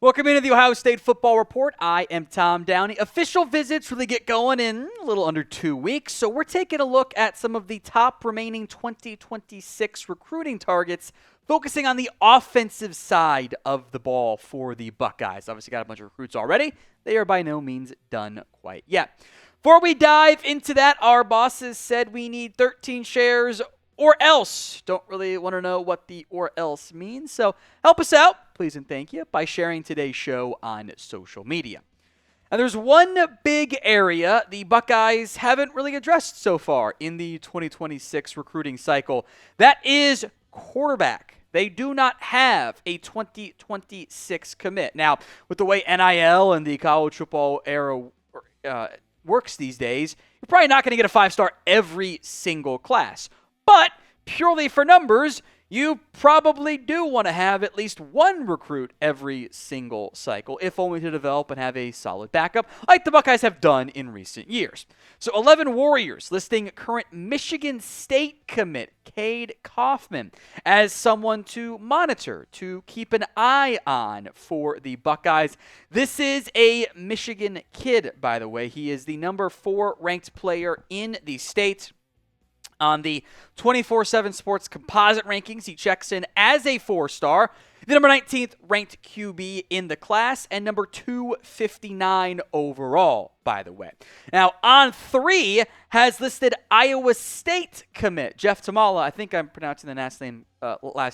Welcome into the Ohio State Football Report. I am Tom Downey. Official visits really get going in a little under 2 weeks, so we're taking a look at some of the top remaining 2026 recruiting targets, focusing on the offensive side of the ball for the Buckeyes. Obviously got a bunch of recruits already. They are by no means done quite yet. Before we dive into that, our bosses said we need 13 shares or else. Don't really want to know what the or else means, so help us out, please and thank you, by sharing today's show on social media. Now, there's one big area the Buckeyes haven't really addressed so far in the 2026 recruiting cycle. That is quarterback. They do not have a 2026 commit. Now, with the way NIL and the college football era works these days, you're probably not going to get a 5-star every single class. But purely for numbers, you probably do want to have at least one recruit every single cycle, if only to develop and have a solid backup, like the Buckeyes have done in recent years. So 11 Warriors listing current Michigan State commit Cade Coffman as someone to monitor, to keep an eye on for the Buckeyes. This is a Michigan kid, by the way. He is the number 4 ranked player in the state. On the 24/7 Sports composite rankings, he checks in as a 4-star, the number 19th ranked QB in the class, and number 259 overall, by the way. Now, on 3 has listed Iowa State commit Jeff Tamala. I think I'm pronouncing the last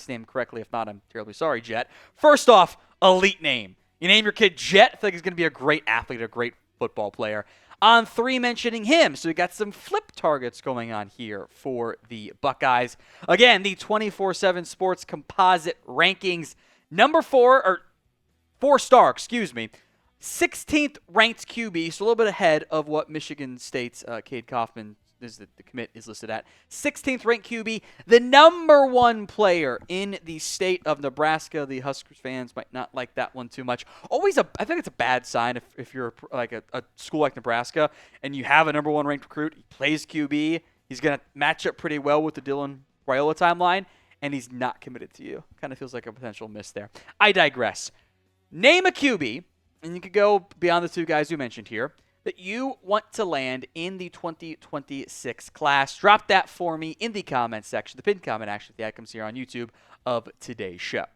name correctly. If not, I'm terribly sorry, Jet. First off, elite name. You name your kid Jet, I think he's going to be a great athlete, a great football player. On 3 mentioning him, so we got some flip targets going on here for the Buckeyes. Again, the 24/7 Sports composite rankings, number 4-star, 16th ranked QB, so a little bit ahead of what Michigan State's Cade Coffman is the commit is listed at. 16th ranked QB, the number 1 player in the state of Nebraska. The Huskers fans might not like that one too much. I think it's a bad sign if you're like a school like Nebraska and you have a number 1 ranked recruit. He plays QB. He's going to match up pretty well with the Dylan Raiola timeline, and he's not committed to you. Kind of feels like a potential miss there. I digress. Name a QB, and you could go beyond the 2 guys we mentioned here, that you want to land in the 2026 class. Drop that for me in the comment section, the pinned comment actually, the items here on YouTube of today's show.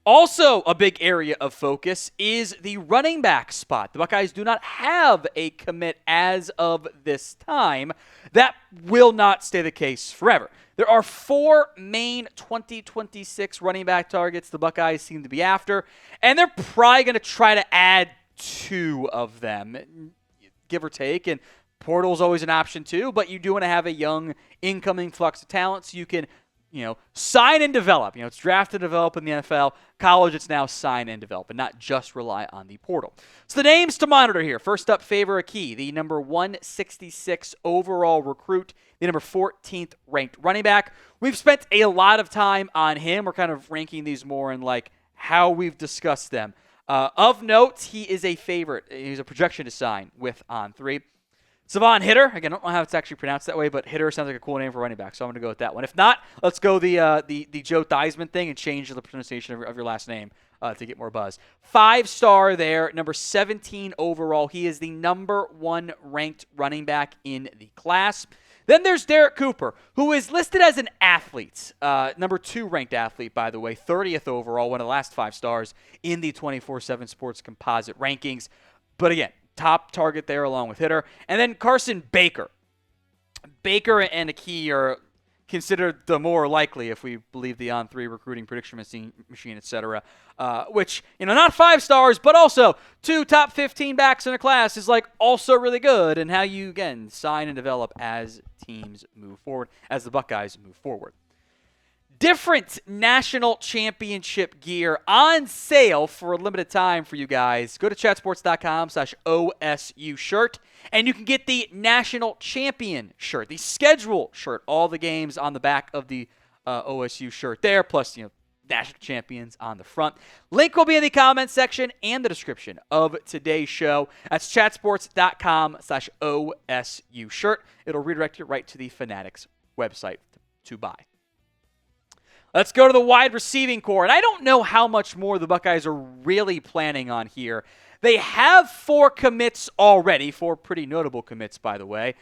Also, a big area of focus is the running back spot. The Buckeyes do not have a commit as of this time. That will not stay the case forever. There are 4 main 2026 running back targets the Buckeyes seem to be after, and they're probably going to try to add 2 of them, give or take, and portal's always an option too, but you do want to have a young incoming flux of talent so you can, sign and develop. It's draft and develop in the NFL. College, it's now sign and develop and not just rely on the portal. So the names to monitor here. First up, Favour Akih, the number 166 overall recruit, the number 14th ranked running back. We've spent a lot of time on him. We're kind of ranking these more in like how we've discussed them. Of note, he is a favorite. He's a projection to sign with on 3. Savion Hiter. Again, I don't know how it's actually pronounced that way, but Hiter sounds like a cool name for running back, so I'm going to go with that one. If not, let's go the Joe Theismann thing and change the pronunciation of your last name to get more buzz. 5-star there, number 17 overall. He is the number 1 ranked running back in the class. Then there's Derrek Cooper, who is listed as an athlete, number 2 ranked athlete, by the way, 30th overall, one of the last 5 stars in the 24/7 Sports composite rankings. But again, top target there along with Hiter. And then Carsyn Baker. Baker and Akih are considered the more likely, if we believe the On3 recruiting prediction machine, etc. Which, not 5 stars, but also 2 top 15 backs in a class is like also really good. And how you, again, sign and develop as teams move forward, as the Buckeyes move forward. Different national championship gear on sale for a limited time for you guys. Go to chatsports.com/OSU shirt, and you can get the national champion shirt, the schedule shirt, all the games on the back of the OSU shirt there, plus, national champions on the front. Link will be in the comment section and the description of today's show. That's chatsports.com/OSU shirt. It'll redirect you right to the Fanatics website to buy. Let's go to the wide receiving core. And I don't know how much more the Buckeyes are really planning on here. They have 4 commits already, 4 pretty notable commits, by the way.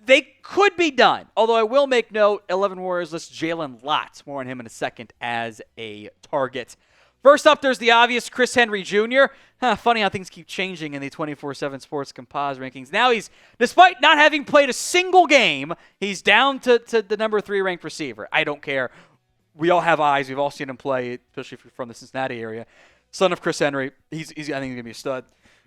They could be done, although I will make note, 11 Warriors lists Jalen Lott. More on him in a second as a target. First up, there's the obvious Chris Henry Jr. Funny how things keep changing in the 24/7 Sports Composite rankings. Now he's, despite not having played a single game, he's down to the number 3 ranked receiver. I don't care. We all have eyes. We've all seen him play, especially if you're from the Cincinnati area. Son of Chris Henry. I think he's going to be a stud.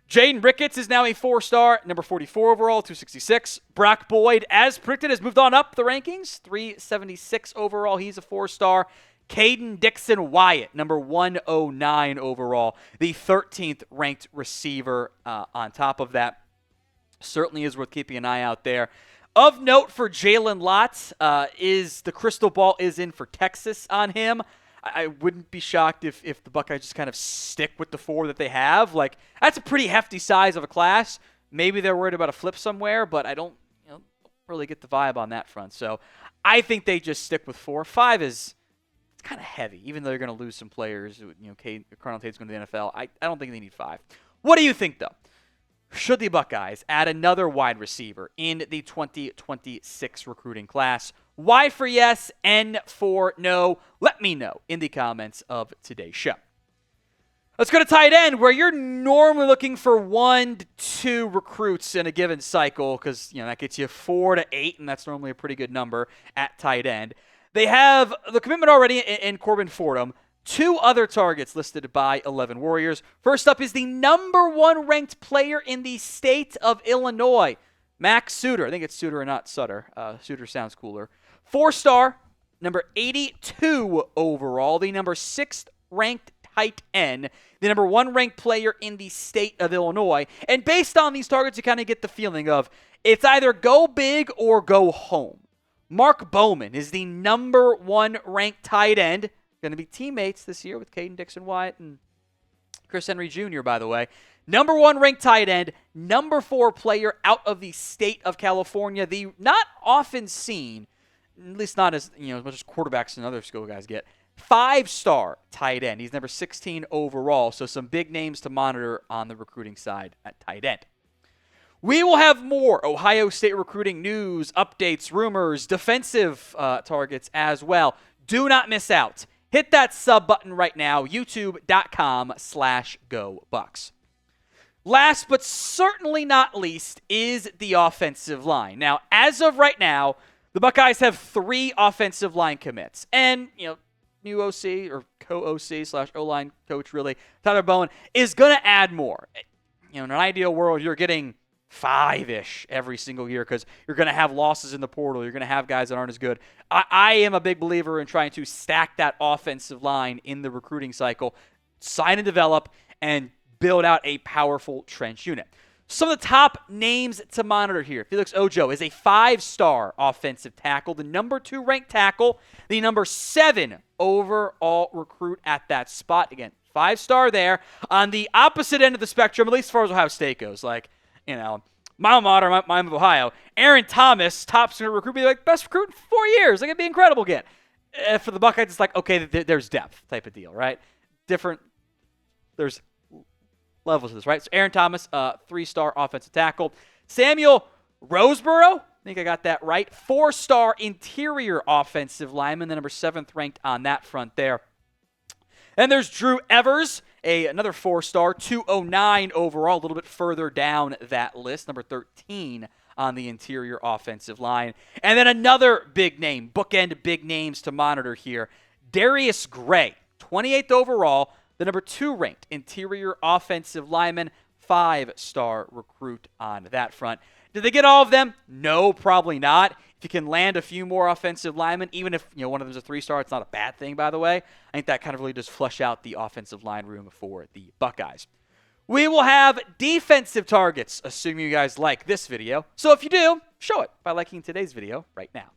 Jaden Ricketts is now a 4-star, number 44 overall, 266. Brock Boyd, as predicted, has moved on up the rankings, 376 overall. He's a 4-star. Caden Dixon Wyatt, number 109 overall, the 13th ranked receiver on top of that. Certainly is worth keeping an eye out there. Of note for Jalen Lott is the crystal ball is in for Texas on him. I wouldn't be shocked if the Buckeyes just kind of stick with the 4 that they have. Like, that's a pretty hefty size of a class. Maybe they're worried about a flip somewhere, but I don't really get the vibe on that front. So I think they just stick with 4. 5 is kind of heavy, even though they're going to lose some players. Carnell Tate's going to the NFL. I don't think they need 5. What do you think, though? Should the Buckeyes add another wide receiver in the 2026 recruiting class? Y for yes, N for no. Let me know in the comments of today's show. Let's go to tight end, where you're normally looking for 1 to 2 recruits in a given cycle, because that gets you 4 to 8, and that's normally a pretty good number at tight end. They have the commitment already in Corbin Fordham. 2 other targets listed by 11 Warriors. First up is the number 1 ranked player in the state of Illinois, Max Suter. I think it's Suter and not Sutter. Suter sounds cooler. 4-star, number 82 overall, the number 6th ranked tight end, the number 1 ranked player in the state of Illinois. And based on these targets, you kind of get the feeling of it's either go big or go home. Mark Bowman is the number 1 ranked tight end. Going to be teammates this year with Caden Dixon Wyatt and Chris Henry Jr., by the way. Number 1 ranked tight end, number 4 player out of the state of California. The not often seen, at least not as much as quarterbacks and other school guys get, 5-star tight end. He's number 16 overall, so some big names to monitor on the recruiting side at tight end. We will have more Ohio State recruiting news, updates, rumors, defensive targets as well. Do not miss out. Hit that sub button right now, youtube.com/GoBucks. Last but certainly not least is the offensive line. Now, as of right now, the Buckeyes have 3 offensive line commits. And, new OC or co-OC/O-line coach, really, Tyler Bowman, is going to add more. In an ideal world, you're getting 5-ish every single year because you're going to have losses in the portal. You're going to have guys that aren't as good. I am a big believer in trying to stack that offensive line in the recruiting cycle, sign and develop, and build out a powerful trench unit. Some of the top names to monitor here. Felix Ojo is a 5-star offensive tackle, the number 2 ranked tackle, the number 7 overall recruit at that spot. Again, 5-star there. On the opposite end of the spectrum, at least as far as Ohio State goes, my alma mater, Miami of Ohio, Aaron Thmas, top student recruit, be like, best recruit in 4 years. It'd be incredible again. For the Buckeyes, it's like, okay, there's depth type of deal, right? There's levels to this, right? So Aaron Thmas, 3-star offensive tackle. Samuel Roseborough, I think I got that right, 4-star interior offensive lineman, the number 7th ranked on that front there. And there's Drew Evers, another 4-star, 209 overall, a little bit further down that list, number 13 on the interior offensive line. And then another big name, bookend big names to monitor here, Darius Gray, 28th overall, the number 2 ranked interior offensive lineman, 5-star recruit on that front. Did they get all of them? No, probably not. If you can land a few more offensive linemen, even if one of them is a 3-star, it's not a bad thing, by the way. I think that kind of really does flush out the offensive line room for the Buckeyes. We will have defensive targets, assuming you guys like this video. So if you do, show it by liking today's video right now.